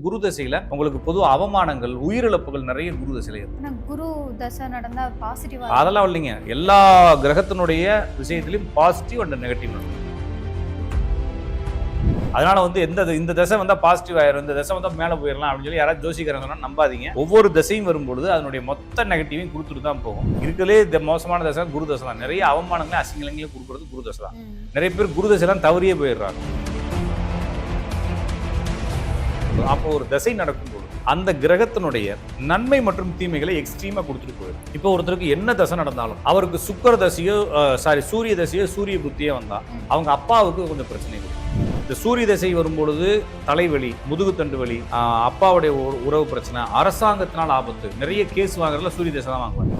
குரு தசையில உங்களுக்கு பொது அவமானங்கள், உயிரிழப்புகள் நிறைய குரு தசையில இருக்கும். குரு தசை நடந்தா பாசிட்டிவா அதெல்லாம் இல்லைங்க. எல்லா கிரகத்தினுடைய விஷயத்திலும் பாசிட்டிவ் அண்ட் நெகட்டிவ் நடக்கும். அதனால இந்த தசை வந்தா பாசிட்டிவ் ஆயிரும், இந்த தசை வந்தா மேல போயிடலாம் அப்படின்னு சொல்லி யாராவது ஜோசிக்காரங்க சொன்னா நம்பாதீங்க. ஒவ்வொரு தசையும் வரும்பொழுது அதனுடைய மொத்த நெகட்டிவையும் கொடுத்துட்டு தான் போகும். இருக்கிறதே இந்த மோசமான தசை குரு தசை தான். நிறைய அவமானங்களை அசிங்கங்களையும் கொடுக்கறது குரு தசை தான். நிறைய பேர் குரு தசைலாம் தவறியே போயிடுறாங்க. அப்போ ஒரு தசை நடக்கும்போது அந்த கிரகத்தினுடைய நன்மை மற்றும் தீமைகளை எக்ஸ்ட்ரீமா கொடுத்துட்டு போயிடும். இப்போ ஒருத்தருக்கு என்ன தசை நடந்தாலும் அவருக்கு சுக்கிர தசையோ சூரிய தசையோ சூரிய புத்தியோ வந்தா அவங்க அப்பாவுக்கு கொஞ்சம் பிரச்சனை கொடுக்கும். இந்த சூரிய தசை வரும்பொழுது தலைவலி, முதுகுத்தண்டு வலி, அப்பாவுடைய உறவு பிரச்சனை, அரசாங்கத்தினால் ஆபத்து, நிறைய கேஸ் வாங்குறதுல சூரிய தசை தான் வாங்குவாங்க.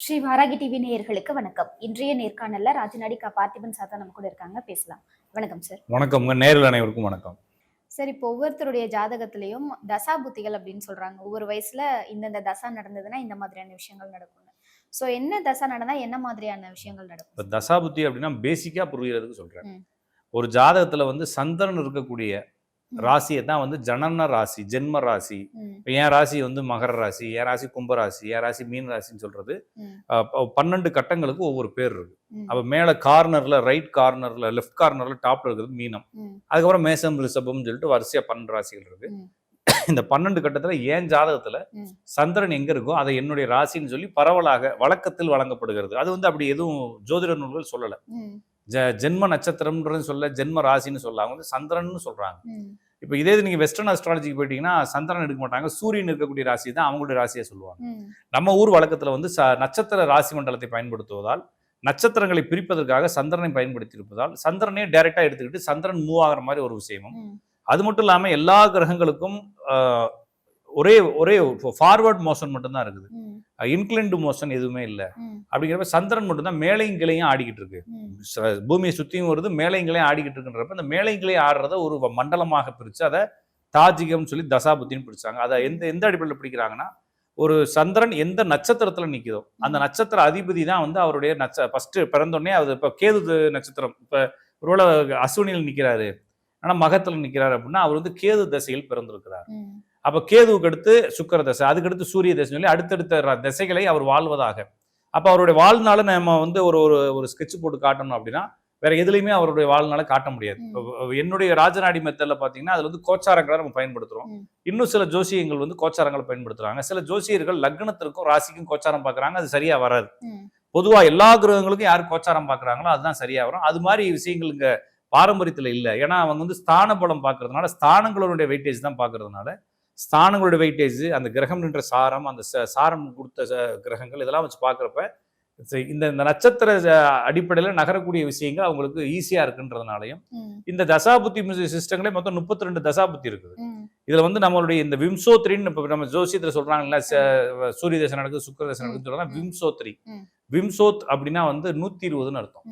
ஸ்ரீ வாராகி டிவி நேயர்களுக்கு வணக்கம். இன்றைய நேர்காணல்ல ராஜநாடி பார்த்திபன் சார் தான் நம்ம கூட இருக்காங்க, பேசலாம். வணக்கம் சார். வணக்கம். நேரில் அனைவருக்கும் வணக்கம். சார், இப்போ ஒவ்வொருத்தருடைய ஜாதகத்திலையும் தசா புத்திகள் அப்படின்னு சொல்றாங்க. ஒவ்வொரு வயசுல இந்தந்த தசா நடந்ததுன்னா இந்த மாதிரியான விஷயங்கள் நடக்கும். சோ என்ன தசா நடந்தா என்ன மாதிரியான விஷயங்கள் நடக்கும்? தசா புத்தி அப்படின்னா பேசிக்கா புரியறதுக்கு சொல்றேன். ஒரு ஜாதகத்துல சந்திரன் இருக்கக்கூடிய ராசியை தான் ஜனன ராசி, ஜென்ம ராசி. இப்போ என் ராசி மகர ராசி, என் ராசி கும்ப ராசி, என் ராசி மீன் ராசின்னு சொல்றது 12 கட்டங்களுக்கு ஒவ்வொரு பேர் இருக்கு. அப்ப மேல கார்னர்ல, ரைட் கார்னர்ல, லெஃப்ட் கார்னர்ல டாப்ல இருக்கிறது மீனம். அதுக்கப்புறம் மேசம், ரிஷபம் சொல்லிட்டு வரிசையா 12 ராசிகள் இருக்கு. இந்த 12 கட்டத்துல என் ஜாதகத்துல சந்திரன் எங்க இருக்கோ அதை என்னுடைய ராசின்னு சொல்லி பரவலாக வழக்கத்தில் வழங்கப்படுகிறது. அது அப்படி எதுவும் ஜோதிட நூல்கள் சொல்லல. ஜென்ம நட்சத்திரம்ன்றது சொல்ல, ஜென்ம ராசின்னு சொல்ல, அவங்க சந்திரன் சொல்றாங்க. இப்ப இதே நீங்க வெஸ்டர்ன் அஸ்ட்ராலஜிக்கு போயிட்டீங்கன்னா சந்திரன் எடுக்க மாட்டாங்க, சூரியன் இருக்கக்கூடிய ராசி தான் அவங்களுடைய ராசியை சொல்லுவாங்க. நம்ம ஊர் வழக்கத்துல நட்சத்திர ராசி மண்டலத்தை பயன்படுத்துவதால், நட்சத்திரங்களை பிரிப்பதற்காக சந்திரனை பயன்படுத்தி இருப்பதால் சந்திரனே டைரக்டா எடுத்துக்கிட்டு சந்திரன் மூவ் ஆகிற மாதிரி ஒரு விஷயமும், அது மட்டும் இல்லாம எல்லா கிரகங்களுக்கும் ஒரே ஒரே ஃபார்வர்ட் மோஷன் மட்டும்தான் இருக்குது, இன்க்ளைன்டு மோஷன் எதுவுமே இல்லை. அப்படிங்கிறப்ப சந்திரன் மட்டும்தான் மேலையும் கிளையும் ஆடிக்கிட்டு இருக்கு. பூமியை சுத்தியும் வருது, மேலையும் கிளையும் ஆடிக்கிட்டு இருக்குன்றப்ப அந்த மேலையும் கிளையும் ஆடுறத ஒரு மண்டலமாக பிரிச்சு அதை தாஜிகம் சொல்லி தசாபுத்தின்னு பிடிச்சாங்க. அதை எந்த அடிப்படையில் பிடிக்கிறாங்கன்னா, ஒரு சந்திரன் எந்த நட்சத்திரத்துல நிக்குதோ அந்த நட்சத்திர அதிபதி தான் அவருடைய ஃபர்ஸ்ட் பிறந்தோடனே அது இப்ப கேது நட்சத்திரம், இப்ப ஒருவேளை அஸ்வினியில் நிக்கிறாரு ஆனா மகத்துல நிக்கிறாரு அப்படின்னா அவர் கேது தசையில் பிறந்திருக்கிறார். அப்ப கேதுவுக்கு அடுத்து சுக்கிர தசை, அதுக்கடுத்து சூரிய தசை சொல்லி அடுத்தடுத்த திசைகளை அவர் வாழ்வதாக. அப்ப அவருடைய வாழ்நாள நம்ம ஒரு ஒரு ஸ்கெட்ச் போட்டு காட்டணும் அப்படின்னா வேற எதுலையுமே அவருடைய வாழ்நாளை காட்ட முடியாது. என்னுடைய ராஜநாடி மெத்தட்ல பாத்தீங்கன்னா அதுல கோச்சாரங்களை நம்ம பயன்படுத்துறோம். இன்னும் சில ஜோசியங்கள் கோச்சாரங்களை பயன்படுத்துறாங்க. சில ஜோசியர்கள் லக்னத்திற்கும் ராசிக்கும் கோச்சாரம் பாக்குறாங்க, அது சரியா வராது. பொதுவா எல்லா கிரகங்களுக்கும் யாரு கோச்சாரம் பாக்குறாங்களோ அதுதான் சரியா வரும். அது மாதிரி விஷயங்கள் இங்க பாரம்பரியத்துல இல்லை. ஏன்னா அவங்க ஸ்தான பலம் பாக்குறதுனால, ஸ்தானங்களுடைய வெயிட்டேஜ் தான் பாக்குறதுனால, ஸ்தானங்களுடைய வெயிட்டேஜ், அந்த கிரகம் நின்ற சாரம், அந்த சாரம் கொடுத்த கிரகங்கள் இதெல்லாம் வச்சு பார்க்குறப்ப இந்த நட்சத்திர அடிப்படையில் நகரக்கூடிய விஷயங்கள் அவங்களுக்கு ஈஸியா இருக்குன்றதுனாலையும் இந்த தசாபுத்தி சிஸ்டங்களே மொத்தம் 32 தசாபுத்தி இருக்குது. இதுல நம்மளுடைய இந்த விம்சோத்ரின்னு இப்ப நம்ம ஜோசியத்துல சொல்றாங்கல்ல, சூரிய தசை நடக்குது, சுக்கிர தசை நடக்குதுன்னு சொல்றாங்க. விம்சோத்ரி, விம்சோத் அப்படின்னா 120ன்னு அர்த்தம்.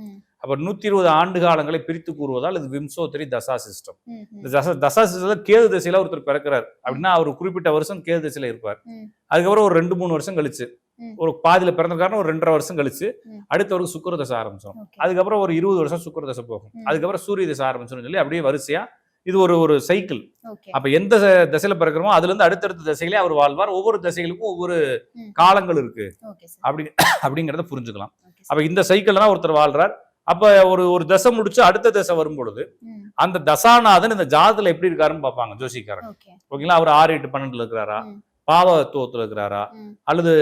அப்ப 120 ஆண்டு காலங்களை பிரித்து கூறுவதால் இது விம்சோத்ரி தசா சிஸ்டம். இந்த தசா சிஸ்டத்துல கேது திசையில ஒருத்தர் பிறக்கிறார் அப்படின்னா அவர் குறிப்பிட்ட வருஷம் கேது திசையில இருப்பார். அதுக்கப்புறம் ஒரு 2-3 வருஷம் கழிச்சு, ஒரு பாதியில பிறந்தக்காரன் ஒரு 2.5 வருஷம் கழிச்சு அடுத்தவருக்கு சுக்கிர தசை ஆரம்பிச்சோம். அதுக்கப்புறம் ஒரு 20 வருஷம் சுக்கிர தசை போகும். அதுக்கப்புறம் சூரிய தசை ஆரம்பிச்சோம்னு சொல்லி அப்படியே வரிசையா இது ஒரு சைக்கிள். அப்ப எந்த திசையில பிறக்கிறோமோ அதுல இருந்து அடுத்தடுத்த திசைகளே அவர் வாழ்வார். ஒவ்வொரு திசைகளுக்கும் ஒவ்வொரு காலங்கள் இருக்கு அப்படிங்கிறத புரிஞ்சுக்கலாம். அப்ப இந்த சைக்கிள் தான் ஒருத்தர் வாழ்றார். அப்ப ஒரு தசை முடிச்சு அடுத்த தசை வரும் பொழுது அந்த தசாநாதன் இந்த ஜாதத்துல எப்படி இருக்காருன்னு பார்ப்பாங்க ஜோசிக்காரங்க. ஓகேங்களா, அவர் 6, 8, 12 இருக்கிறாரா, பாவத்துவத்துல இருக்கிறாரா, அல்லது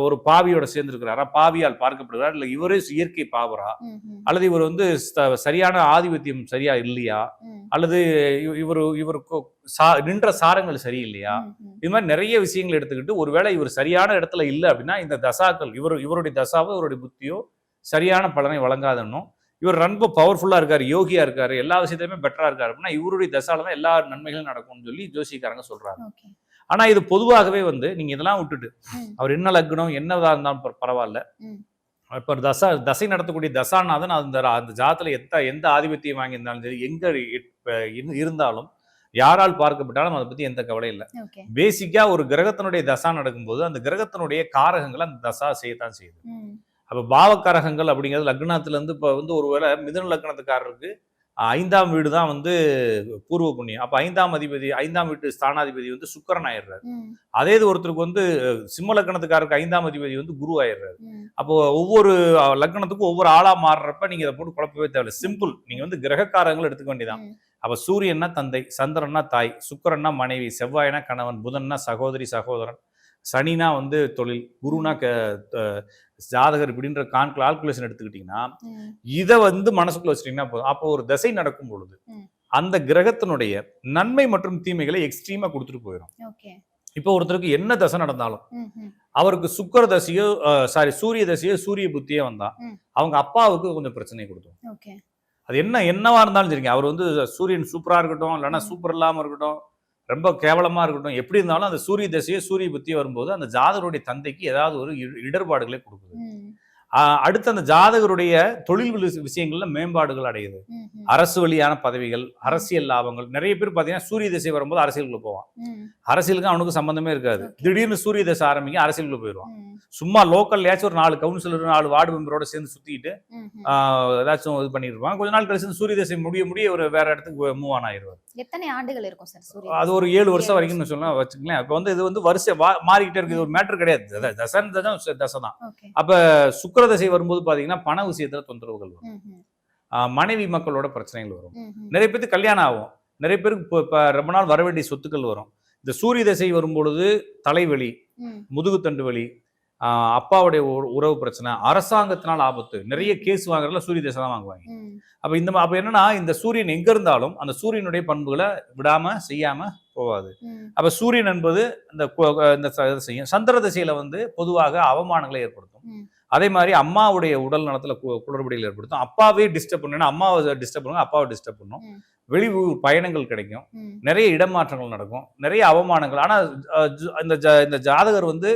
ஒரு பாவியோட சேர்ந்து இருக்கிறாரா, பாவியால் பார்க்கப்படுகிறார், இல்ல இவரே இயற்கை பாவரா, அல்லது இவர் சரியான ஆதிபத்தியம் சரியா இல்லையா, அல்லது இவருக்கு நின்ற சாரங்கள் சரியில்லையா, இது மாதிரி நிறைய விஷயங்கள் எடுத்துக்கிட்டு ஒருவேளை இவர் சரியான இடத்துல இல்லை அப்படின்னா இந்த தசாக்கள் இவருடைய தசாவோ இவருடைய புத்தியோ சரியான பலனை வழங்காதன்னும், இவர் ரொம்ப பவர்ஃபுல்லா இருக்காரு, யோகியா இருக்காரு, எல்லா விஷயத்திலுமே பெட்டரா இருக்காரு அப்படின்னா இவருடைய தசால தான் எல்லா நன்மைகளும் நடக்கும்னு சொல்லி ஜோசிக்காரங்க சொல்றாங்க. ஆனா இது பொதுவாகவே நீங்க இதெல்லாம் விட்டுட்டு அவர் என்ன லக்னம் என்னதா இருந்தாலும் பரவாயில்ல, இப்ப தசை நடத்தக்கூடிய தசாநாதன் அந்த ஜாதத்துல எந்த ஆதிபத்தியம் வாங்கியிருந்தாலும் சரி, எங்க இருந்தாலும் யாரால் பார்க்கப்பட்டாலும் அதை பத்தி எந்த கவலையும் இல்லை. ஓகே. பேசிக்கா ஒரு கிரகத்தினுடைய தசா நடக்கும்போது அந்த கிரகத்தினுடைய காரகங்களை அந்த தசா செய்யத்தான் செய்யுது. அப்ப பாவக்காரகங்கள் அப்படிங்கிறது லக்னத்துல இருந்து இப்ப வந்து ஒருவேளை மிதுன லக்னத்துக்காரருக்கு 5ஆம் வீடு தான் வந்து பூர்வ புண்ணியம். அப்ப 5ஆம் வீட்டு ஸ்தானாதிபதி வந்து சுக்கிரன் ஆயிடுறாரு. அதே இது ஒருத்தருக்கு வந்து சிம்ம லக்னத்துக்காரருக்கு 5ஆம் அதிபதி வந்து குரு ஆயிடுறாரு. அப்போ ஒவ்வொரு லக்னத்துக்கும் ஒவ்வொரு ஆளா மாறுறப்ப நீங்க இதை போட்டு குழப்பவே தேவையில்லை. சிம்பிள். நீங்க வந்து கிரகக்காரங்களை எடுத்துக்க வேண்டியதான். அப்ப சூரியன்னா தந்தை, சந்திரன்னா தாய், சுக்கிரன்னா மனைவி, செவ்வாய்னா கணவன், புதன்னா சகோதரி சகோதரன், சனினா வந்து தொழில், குருனா ஜாதகர் இப்படின்ற கால்குலேஷன் எடுத்துக்கிட்டீங்கன்னா இதை வந்து மனசுக்குள்ள வச்சுட்டீங்கன்னா போதும். அப்போ ஒரு தசை நடக்கும் பொழுது அந்த கிரகத்தினுடைய நன்மை மற்றும் தீமைகளை எக்ஸ்ட்ரீமா கொடுத்துட்டு போயிடும். இப்போ ஒருத்தருக்கு என்ன தசை நடந்தாலும் அவருக்கு சுக்கிர தசையோ சூரிய தசையோ சூரிய புத்தியோ வந்தா அவங்க அப்பாவுக்கு கொஞ்சம் பிரச்சனை கொடுத்தோம். அது என்னவா இருந்தாலும் சரிங்க. அவர் வந்து சூரியன் சூப்பரா இருக்கட்டும், இல்லைன்னா சூப்பர் இல்லாம இருக்கட்டும், ரொம்ப கேவலமா இருக்கட்டும், எப்படி இருந்தாலும் அந்த சூரிய தசையோ சூரிய புத்தியோ வரும்போது அந்த ஜாதகருடைய தந்தைக்கு ஏதாவது ஒரு இடர்பாடுகளை கொடுக்குது. அடுத்து அந்த ஜாதகருடைய தொழில் விஷயங்கள்ல மேம்பாடுகள் அடையுது. அரசு வழியான பதவிகள், அரசியல் லாபங்கள். நிறைய பேர் பாத்தீங்கன்னா சூரிய திசை வரும்போது அரசியலுக்குள்ள போவான். அரசியலுக்கு அவனுக்கு சம்பந்தமே இருக்காது. திடீர்னு சூரிய திசை ஆரம்பிக்க அரசியலுக்குள்ள போயிடுவான். சும்மா லோக்கல்லையாச்சும் ஒரு 4 கவுன்சிலர் 4 வார்டு மெம்பரோட சேர்ந்து சுத்திட்டு ஏதாச்சும் இது பண்ணிட்டு இருப்பாங்க. கொஞ்ச நாள் கழிச்சு சூரிய திசை முடிய ஒரு வேற இடத்துக்கு மூவ் ஆன் ஆயிடுவார். எத்தனை ஆண்டுகள் இருக்கும் சார்? அது ஒரு 7 வருஷம் வரைக்கும் சொல்லலாம் வச்சுக்கலாம். இப்ப வந்து இது வந்து வருஷம் மாறிக்கிட்டே இருக்கு. இது ஒரு மேட்டர் கிடையாது. தசை தான். அப்ப சுக்கிர தசை வரும்போது பாத்தீங்கன்னா பண விஷயத்துல தொந்தரவுகள் வரும். மனைவி மக்களோட பிரச்சனைகள் வரும். நிறைய பேருக்கு கல்யாணம் ஆகும். நிறைய பேருக்கு ரொம்ப நாள் வர வேண்டிய சொத்துக்கள் வரும். இந்த சூரிய தசை வரும்பொழுது தலைவலி, முதுகுத்தண்டு வலி, அப்பாவுடைய உறவு பிரச்சனை, அரசாங்கத்தினால் ஆபத்து, நிறைய கேஸ் வாங்குறதுல சூரிய தசை தான் வாங்குவாங்க. அப்ப என்னன்னா இந்த சூரியன் எங்க இருந்தாலும் அந்த சூரியனுடைய பண்புகளை விடாம செய்யாம போவாது. அப்ப சூரியன் என்பது இந்த செய்யும். சந்திர திசையில வந்து பொதுவாக அவமானங்களை ஏற்படுத்தும். அதே மாதிரி அம்மாவுடைய உடல் நலத்துல குளறுபடிகள் ஏற்படுத்தும். அப்பாவே டிஸ்டர்ப் பண்ணா அம்மாவை டிஸ்டர்ப் பண்ணுங்க, அப்பாவை டிஸ்டர்ப் பண்ணும். வெளியூர் பயணங்கள் கிடைக்கும், நிறைய இடமாற்றங்கள் நடக்கும், நிறைய அவமானங்கள். ஆனா இந்த ஜாதகர் வந்து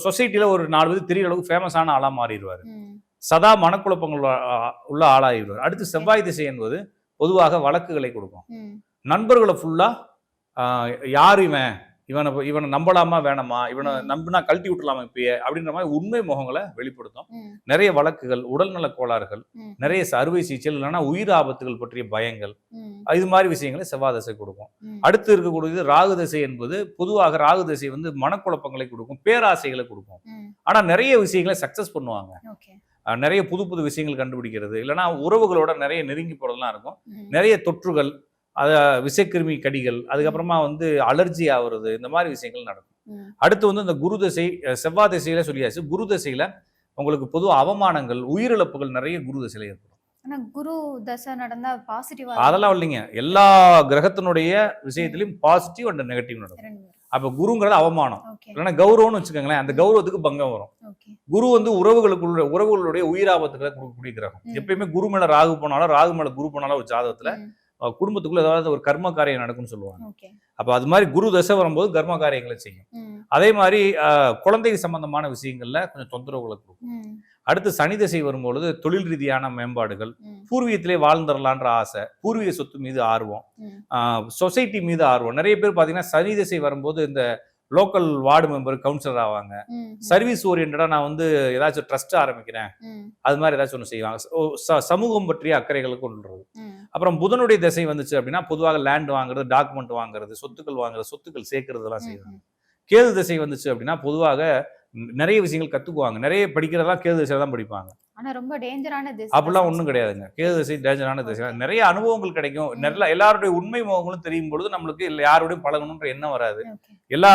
சொசைட்டில ஒரு 4 பேர் தெரிய அளவுக்கு ஃபேமஸான ஆளா மாறிடுவாரு. சதா மனக்குழப்பங்கள் உள்ள ஆளாகிடுவார். அடுத்து செவ்வாய் திசை என்பது பொதுவாக வழக்குகளை கொடுக்கும். நண்பர்களை ஃபுல்லா யார் இவனை நம்பலாமா வேணாமா, இவனை நம்பினா கழட்டி விட்டுலாமா இப்பயே அப்படின்ற மாதிரி உண்மை முகங்களை வெளிப்படுத்தும். நிறைய வழக்குகள், உடல்நல கோளாறுகள், நிறைய அறுவை சிகிச்சை, இல்லைன்னா உயிர் ஆபத்துகள் பற்றிய பயங்கள், இது மாதிரி விஷயங்களை செவ்வாய் திசை கொடுக்கும். அடுத்து இருக்கக்கூடியது ராகு திசை என்பது பொதுவாக ராகு திசை வந்து மனக்குழப்பங்களை கொடுக்கும், பேராசைகளை கொடுக்கும். ஆனா நிறைய விஷயங்களை சக்சஸ் பண்ணுவாங்க. நிறைய புது புது விஷயங்கள் கண்டுபிடிக்கிறது, இல்லைன்னா உறவுகளோட நிறைய நெருங்கி போறதெல்லாம் இருக்கும். நிறைய தொற்றுகள், விஷக்கிருமி கடிகள், அதுக்கப்புறமா வந்து அலர்ஜி ஆகுறது, இந்த மாதிரி விஷயங்கள் நடக்கும். அடுத்து வந்து இந்த குரு திசை, செவ்வாய் திசையில சொல்லியாச்சு. குரு திசையில உங்களுக்கு பொதுவாக அவமானங்கள், உயிரிழப்புகள் நிறைய குரு திசையில ஏற்படும். குரு தசை நடந்தா பாசிட்டிவா அதெல்லாம் இல்லைங்க. எல்லா கிரகத்தினுடைய விஷயத்திலையும் பாசிட்டிவ் அண்ட் நெகட்டிவ் நடக்கும். அப்ப குருங்கிறது அவமானம், இல்லைன்னா கௌரவம்னு வச்சுக்கோங்களேன். அந்த கௌரவத்துக்கு பங்கம் வரும். குரு வந்து உறவுகளுடைய உயிராபத்துக்களை கொடுக்கக்கூடிய கிரகம். எப்பயுமே குரு மேல ராகு போனாலும், ராகு மேல குரு போனாலும் ஒரு ஜாதகத்துல குடும்பத்துக்குள்ள ஏதாவது ஒரு கர்ம காரியம் நடக்கும்னு சொல்லுவாங்க. அப்ப அது மாதிரி குரு தசை வரும்போது கர்ம காரியங்களை செய்யும். அதே மாதிரி குழந்தை சம்பந்தமான விஷயங்கள்ல கொஞ்சம் தொந்தரவுகளை கொடுக்கும். அடுத்து சனி திசை வரும்பொழுது தொழில் ரீதியான மேம்பாடுகள், பூர்வீகத்திலே வாழ்ந்துடலான்ற ஆசை, பூர்வீக சொத்து மீது ஆர்வம், சொசைட்டி மீது ஆர்வம். நிறைய பேர் பாத்தீங்கன்னா சனி திசை வரும்போது இந்த லோக்கல் வார்டு மெம்பர், கவுன்சிலர் ஆவாங்க. சர்வீஸ் ஓரியன்டா நான் வந்து ஏதாச்சும் ட்ரஸ்ட் ஆரம்பிக்கிறேன், அது மாதிரி ஏதாச்சும் ஒன்று செய்வாங்க. சமூகம் பற்றிய அக்கறைகளை கொண்டுறது. அப்புறம் புதனுடைய திசை வந்துச்சு அப்படின்னா பொதுவாக லேண்ட் வாங்குறது, டாக்குமெண்ட் வாங்குறது, சொத்துக்கள் வாங்குறது, சொத்துக்கள் சேர்க்கறதெல்லாம் செய்வாங்க. கேது திசை வந்துச்சு அப்படின்னா பொதுவாக நிறைய விஷயங்கள் கத்துக்குவாங்க. நிறைய படிக்கிறதெல்லாம் கேது திசையில தான் படிப்பாங்க. ஆனா ரொம்ப டேஞ்சரான திசை அப்படிலாம் ஒன்றும் கிடையாதுங்க. கேது திசை டேஞ்சரான திசை. நிறைய அனுபவங்கள் கிடைக்கும். நிறைய எல்லாருடைய உண்மை முகங்களும் தெரியும் பொழுது நம்மளுக்கு இல்லை யாரோடையும் பழகணுன்ற எண்ணம் வராது. எல்லா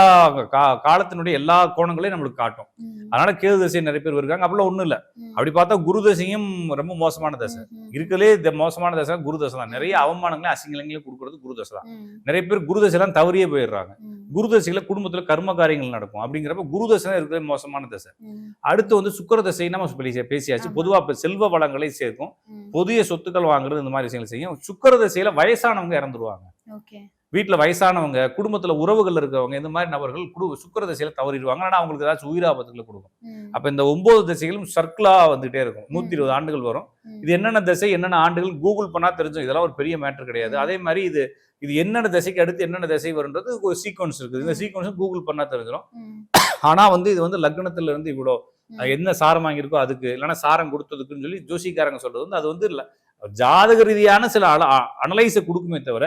காலத்தினுடைய எல்லா கோணங்களையும் நம்மளுக்கு காட்டும். அதனால கேது திசை நிறைய பேர் இருக்காங்க. அப்படிலாம் ஒண்ணும் இல்லை. அப்படி பார்த்தா குரு திசையும் ரொம்ப மோசமான தசை. இருக்கிறதுலே மோசமான தசை குரு தசை தான். நிறைய அவமானங்களையும் அசிங்கங்களையும் கொடுக்கறது குரு தசை தான். நிறைய பேர் குரு தசைலாம் தவறியே போயிடுறாங்க. குரு தசையில குடும்பத்துல கர்ம காரியங்கள் நடக்கும். அப்படிங்கிறப்ப குரு தசை இருக்கிறது மோசமான தசை. அடுத்து வந்து சுக்கிர தசை நம்ம பேசியாச்சு. பொதுவா செல்வ வளங்களை சேர்க்கும், புதிய சொத்துக்கள் வாங்குறது, இந்த மாதிரி விஷயங்கள் செய்யும். சுக்கிர தசையில வயசானவங்க இறந்துருவாங்க. வீட்டில் வயசானவங்க, குடும்பத்துல உறவுகள் இருக்கவங்க, இந்த மாதிரி நபர்கள் சுக்கிர திசையில தவறிடுவாங்க. ஆனா அவங்களுக்கு ஏதாச்சும் உயிராபத்துக்களை கொடுக்கும். அப்ப இந்த 9 திசைகளும் சர்க்கிளா வந்துட்டே இருக்கும். 120 ஆண்டுகள் வரும். இது என்னென்ன திசை, என்னென்ன ஆண்டுகள் கூகுள் பண்ணா தெரிஞ்சும். இதெல்லாம் ஒரு பெரிய மேட்டர் கிடையாது. அதே மாதிரி இது இது என்னென்ன திசைக்கு அடுத்து என்னென்ன திசை வருன்றது ஒரு சீக்வன்ஸ் இருக்குது. இந்த சீக்வன்ஸும் கூகுள் பண்ணா தெரிஞ்சிடும். ஆனா வந்து இது வந்து லக்னத்துல இருந்து இவ்வளோ என்ன சாரம் வாங்கியிருக்கோ அதுக்கு, இல்லைன்னா சாரம் கொடுத்ததுக்குன்னு சொல்லி ஜோசிக்காரங்க சொல்றது வந்து அது வந்து இல்ல ஜாதக ரீதியான சில அனலைஸை கொடுக்குமே தவிர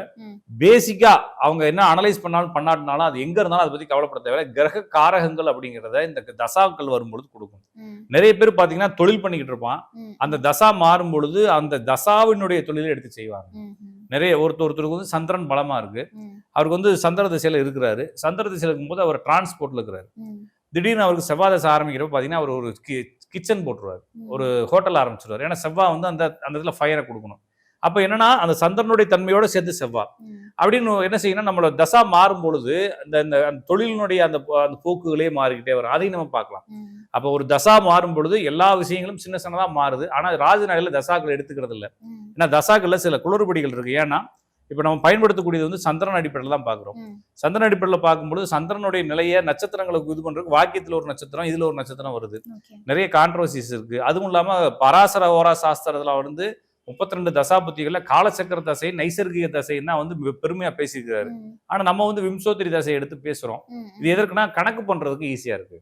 பேசிக்கா அவங்க என்ன அனலைஸ் பண்ணாலும் பண்ணாட்டினாலும் அது எங்க இருந்தாலும் அதை பத்தி கவலைப்பட தேவை. கிரக காரகங்கள் அப்படிங்கிறத இந்த தசாக்கள் வரும்பொழுது கொடுக்கும். நிறைய பேர் பாத்தீங்கன்னா தொழில் பண்ணிக்கிட்டு இருப்பான், அந்த தசா மாறும் பொழுது அந்த தசாவினுடைய தொழிலை எடுத்து செய்வாங்க. நிறைய ஒருத்தருக்கு வந்து சந்திரன் பலமா இருக்கு, அவருக்கு வந்து சந்திர திசையில இருக்கிறாரு. சந்திர திசையில இருக்கும்போது அவர் டிரான்ஸ்போர்ட்ல இருக்கிறாரு. திடீர்னு அவருக்கு செவ்வாய் தசை ஆரம்பிக்கிறப்ப பாத்தீங்கன்னா அவர் ஒரு கிச்சன் போட்டுருவாரு, ஒரு ஹோட்டல் ஆரம்பிச்சிருவாரு. ஏன்னா செவ்வாய் வந்து அந்த இடத்துல ஃபயரை கொடுக்கணும். அப்ப என்னன்னா அந்த சந்திரனுடைய தன்மையோட சேர்த்து செவ்வாய் அப்படின்னு என்ன செய்யணும், நம்மளோட தசா மாறும் பொழுது அந்த தொழிலினுடைய அந்த போக்குகளே மாறிக்கிட்டே வரும். அதையும் நம்ம பார்க்கலாம். அப்ப ஒரு தசா மாறும் பொழுது எல்லா விஷயங்களும் சின்ன சின்னதா மாறுது. ஆனா ராஜநாடில தசாக்கள் எடுத்துக்கிறது இல்லை. ஏன்னா தசாக்கள்ல சில குளறுபடிகள் இருக்கு. ஏன்னா இப்ப நம்ம பயன்படுத்தக்கூடியது வந்து சந்திரன் அடிப்படையில் தான் பாக்குறோம். சந்திரன் அடிப்படையில் பார்க்கும்போது சந்திரனுடைய நிலையை நட்சத்திரங்களுக்கு இது பண்றதுக்கு வாக்கியத்துல ஒரு நட்சத்திரம், இதுல ஒரு நட்சத்திரம் வருது. நிறைய கான்ட்ரோவர்சிஸ் இருக்கு. அதுவும் இல்லாம பராசர ஓரா சாஸ்திரத்துல வந்து 32 தசாபுத்திகள்ல காலச்சக்கர தசை, நைசர்கிக தசைன்னு தான் வந்து பெருமையா பேசியிருக்காரு. ஆனா நம்ம வந்து விம்சோத்திரி தசையை எடுத்து பேசுறோம். இது எதற்குன்னா கணக்கு பண்றதுக்கு ஈஸியா இருக்கு.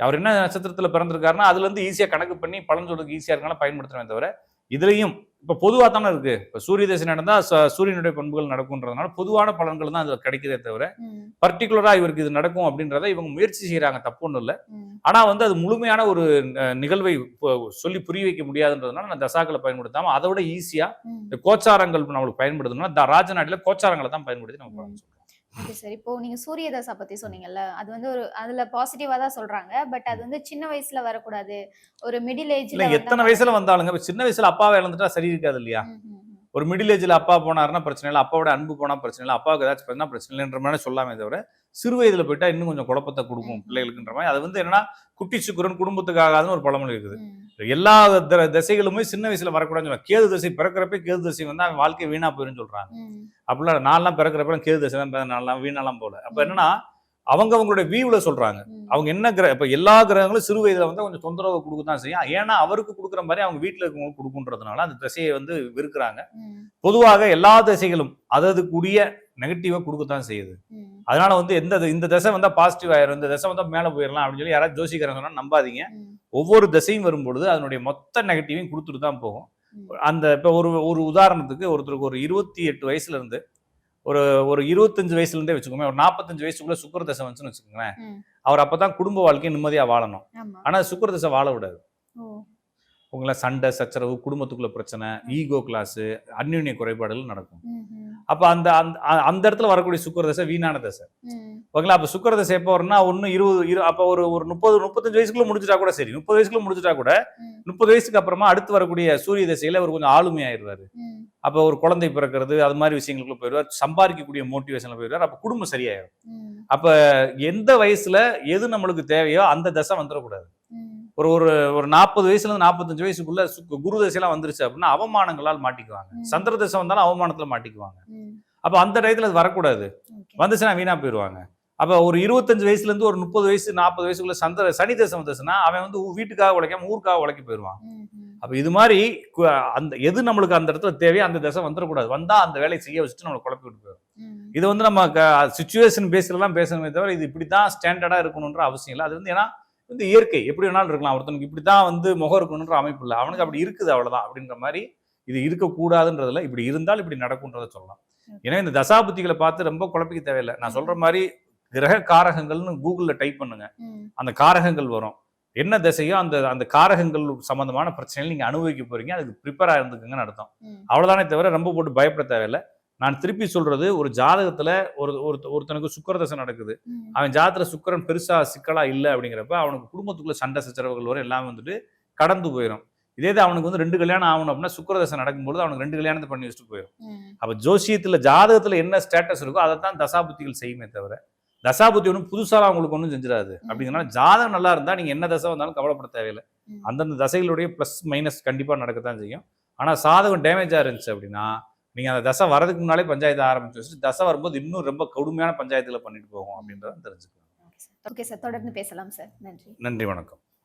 அவர் என்ன நட்சத்திரத்துல பிறந்திருக்காருன்னா அதுல இருந்து ஈஸியா கணக்கு பண்ணி பலன் சொல்றதுக்கு ஈஸியா இருக்கனால பயன்படுத்துறேன் தவிர இதுலயும் இப்ப பொதுவா தானே இருக்கு. இப்ப சூரிய தசை நடந்தா சூரியனுடைய பண்புகள் நடக்கும்ன்றதுனால பொதுவான பலன்கள் தான் அதுல கிடைக்கிறதே தவிர பர்டிகுலரா இவருக்கு இது நடக்கும் அப்படின்றத இவங்க முயற்சி செய்யறாங்க, தப்பு ஒண்ணும் இல்லை. ஆனா வந்து அது முழுமையான ஒரு நிகழ்வை சொல்லி புரிய வைக்க முடியாதுன்றதுனால நான் தசாக்களை பயன்படுத்தாம அதை விட ஈஸியா இந்த கோச்சாரங்கள் நம்மளுக்கு பயன்படுத்தணும்னா ராஜநாட்டில கோச்சாரங்களை தான் பயன்படுத்தி நம்ம பலன் சொல்றோம். Okay sir. இப்போ நீங்க சூரிய தசா பத்தி சொன்னீங்கல்ல, அது வந்து ஒரு அதுல பாசிட்டிவா தான் சொல்றாங்க. பட் அது வந்து சின்ன வயசுல வரக்கூடாது, ஒரு மிடில் ஏஜ்ல எத்தனை வயசுல வந்தாலுங்க. சின்ன வயசுல அப்பாவை இழந்துட்டா சரி இருக்காது இல்லையா? ஒரு மிடில் ஏஜ்ல அப்பா போனாருன்னா பிரச்சனை இல்லை, அப்பாவோட அன்பு போனா பிரச்சனை இல்லை, அப்பாவுக்கு ஏதாச்சும் பிரச்சனை பிரச்சனை இல்லைன்ற மாதிரி சொல்லாமே தவிர சிறு வயதுல போயிட்டா இன்னும் கொஞ்சம் குழப்பத்தை கொடுக்கும் பிள்ளைகளுக்குன்ற மாதிரி. அது வந்து என்னன்னா குட்டி சுக்குரன் குடும்பத்துக்கு ஆகாதுன்னு ஒரு பழமொழி இருக்குது. எல்லா திசைகளுமே சின்ன வயசுல வரக்கூடாதுன்னு சொல்லுவாங்க. கேது திசை பிறக்கிறப்ப கேது திசை வந்து அவன் வாழ்க்கை வீணா போயிருன்னு சொல்றாங்க. அப்படிலாம் நான்லாம் பிறக்கிறப்ப கேது திசை தான் நான்லாம் வீணாலாம் போல. அப்ப என்னன்னா அவங்களுடைய வியூல சொல்றாங்க. அவங்க என்ன இப்ப எல்லா கிரகங்களும் சிறு வயதுல வந்து கொஞ்சம் தொந்தரவு கொடுக்கத்தான் செய்யும். ஏன்னா அவருக்கு கொடுக்குற மாதிரி அவங்க வீட்டுல இருக்கவங்களுக்கு கொடுக்குன்றதுனால அந்த திசையை வந்து விருக்குறாங்க. பொதுவாக எல்லா திசைகளும் அதாவது கூடிய நெகட்டிவா கொடுக்கத்தான் செய்யுது. அதனால வந்து இந்த திசை வந்தா பாசிட்டிவ் ஆயிரும், இந்த திசை வந்தா மேல போயிடலாம் அப்படின்னு சொல்லி யாராவது ஜோசிக்காரங்க சொன்னா நம்பாதீங்க. ஒவ்வொரு திசையும் வரும்பொழுது அதனுடைய மொத்த நெகட்டிவையும் கொடுத்துட்டு தான் போகும். அந்த இப்ப ஒரு உதாரணத்துக்கு ஒருத்தருக்கு ஒரு 28 வயசுல இருந்து ஒரு 25 வயசுல இருந்தே வச்சுக்கோங்க, ஒரு 45 வயசுக்குள்ள சுக்கிர தசை வந்துச்சுன்னு வச்சுக்கோங்களேன், அவர் அப்பதான் குடும்ப வாழ்க்கையை நிம்மதியா வாழணும். ஆனா சுக்கிர தசை வாழ விடாது. உங்களை சண்டை சச்சரவு, குடும்பத்துக்குள்ள பிரச்சனை, ஈகோ கிளாஸ், அந்யுன்ய குறைபாடுகள் நடக்கும். அப்ப அந்த இடத்துல வரக்கூடிய சுக்கிர தசை வீணான தசை. ஓகேங்களா? அப்ப சுக்கிர தசை எப்போ வரும்னா ஒன்னு 20 அப்ப ஒரு 30-35 வயசுக்குள்ள முடிச்சுட்டா கூட சரி, 30 வயசுக்குள்ள முடிச்சுட்டா கூட 30 வயசுக்கு அப்புறமா அடுத்து வரக்கூடிய சூரிய தசையில அவர் கொஞ்சம் ஆளுமையாயிருவாரு. அப்ப ஒரு குழந்தை பிறக்கிறது அது மாதிரி விஷயங்களுக்குள்ள போயிடுவார், சம்பாதிக்கக்கூடிய மோட்டிவேஷன்ல போயிடுவார். அப்ப குடும்பம் சரியாயிடும். அப்ப எந்த வயசுல எது நம்மளுக்கு தேவையோ அந்த தசை வந்துடக்கூடாது. ஒரு 40 வயசுல இருந்து 45 வயசுக்குள்ள குரு தசையெல்லாம் வந்துருச்சு அப்படின்னா அவமானங்களால் மாட்டிக்குவாங்க. சந்திர தசை வந்தாலும் அவமானத்துல மாட்டிக்குவாங்க. அப்ப அந்த டயத்துல அது வரக்கூடாது. வந்துச்சுன்னா வீணா போயிடுவாங்க. அப்ப ஒரு 25 வயசுல இருந்து ஒரு 30 வயசு 40 வயசுக்குள்ள சனி தசை வந்துச்சுன்னா அவன் வந்து வீட்டுக்காக உழைக்காம ஊருக்காக உழைக்க போயிடுவான். அப்ப இது மாதிரி அந்த எது நம்மளுக்கு அந்த இடத்துல தேவையோ அந்த தசை வந்துடக்கூடாது. வந்தா அந்த வேலையை செய்ய வச்சுட்டு நம்மளை குழப்பி விட்டு போயிடும். இது வந்து நம்ம சிச்சுவேஷன் பேஸ்ல எல்லாம் பேசணுமே தவிர இது இப்படித்தான் ஸ்டாண்டர்டா இருக்கணும்ன்ற அவசியம் இல்லை. அது வந்து ஏன்னா வந்து இயற்கை எப்படி வேணாலும் இருக்கலாம். ஒருத்தனுக்கு இப்படித்தான் வந்து முகம் இருக்கணும்ன்ற அமைப்பு இல்லை, அவனுக்கு அப்படி இருக்குது அவ்வளவுதான் அப்படின்ற மாதிரி. இது இருக்கக்கூடாதுன்றதுல இப்படி இருந்தால் இப்படி நடக்கும்ன்றத சொல்லலாம். ஏன்னா இந்த தசாபுத்திகளை பார்த்து ரொம்ப குழப்பிக்க தேவையில்லை. நான் சொல்ற மாதிரி கிரக காரகங்கள்னு கூகுள்ல டைப் பண்ணுங்க, அந்த காரகங்கள் வரும். என்ன திசையோ அந்த காரகங்கள் சம்பந்தமான பிரச்சனைகள் நீங்க அனுபவிக்க போறீங்க, அதுக்கு ப்ரிப்பேரா இருந்துக்குங்கன்னு அர்த்தம். அவ்வளவுதானே தவிர ரொம்ப போட்டு பயப்பட தேவையில்லை. நான் திருப்பி சொல்றது, ஒரு ஜாதகத்துல ஒருத்தனுக்கு சுக்கிர தசை நடக்குது, அவன் ஜாதகத்துல சுக்கிரன் பெருசா சிக்கலா இல்லை அப்படிங்கிறப்ப அவனுக்கு குடும்பத்துக்குள்ள சண்டை சச்சரவுகள் வரும், எல்லாமே வந்துட்டு கடந்து போயிடும். இதே அவனுக்கு வந்து 2 கல்யாணம் ஆகணும் அப்படின்னா சுக்கிர தசை நடக்கும்போது அவனுக்கு 2 கல்யாணத்தை பண்ணி வச்சுட்டு போயிடும். அப்ப ஜோசியத்துல ஜாதகத்துல என்ன ஸ்டேட்டஸ் இருக்கோ அதை தான் தசாபுத்திகள் செய்யுமே தவிர தசாபுத்தி ஒன்றும் புதுசாக அவங்களுக்கு ஒன்றும் செஞ்சிடாது. அப்படிங்கிறனால ஜாதகம் நல்லா இருந்தா நீங்க என்ன தசை வந்தாலும் கவலைப்பட தேவையில்லை. அந்தந்த தசைகளுடைய பிளஸ் மைனஸ் கண்டிப்பா நடக்கத்தான் செய்யும். ஆனா சாதகம் டேமேஜா இருந்துச்சு அப்படின்னா நீங்கள் அந்த தசை வரதுக்கு முன்னாலே பஞ்சாயத்து ஆரம்பிச்சு வச்சுட்டு தசை வரும்போது இன்னும் ரொம்ப கொடுமையான பஞ்சாயத்துல பண்ணிட்டு போகும் அப்படின்றத தெரிஞ்சுக்கலாம். ஓகே சார், தொடர்ந்து பேசலாம் சார். நன்றி. நன்றி, வணக்கம்.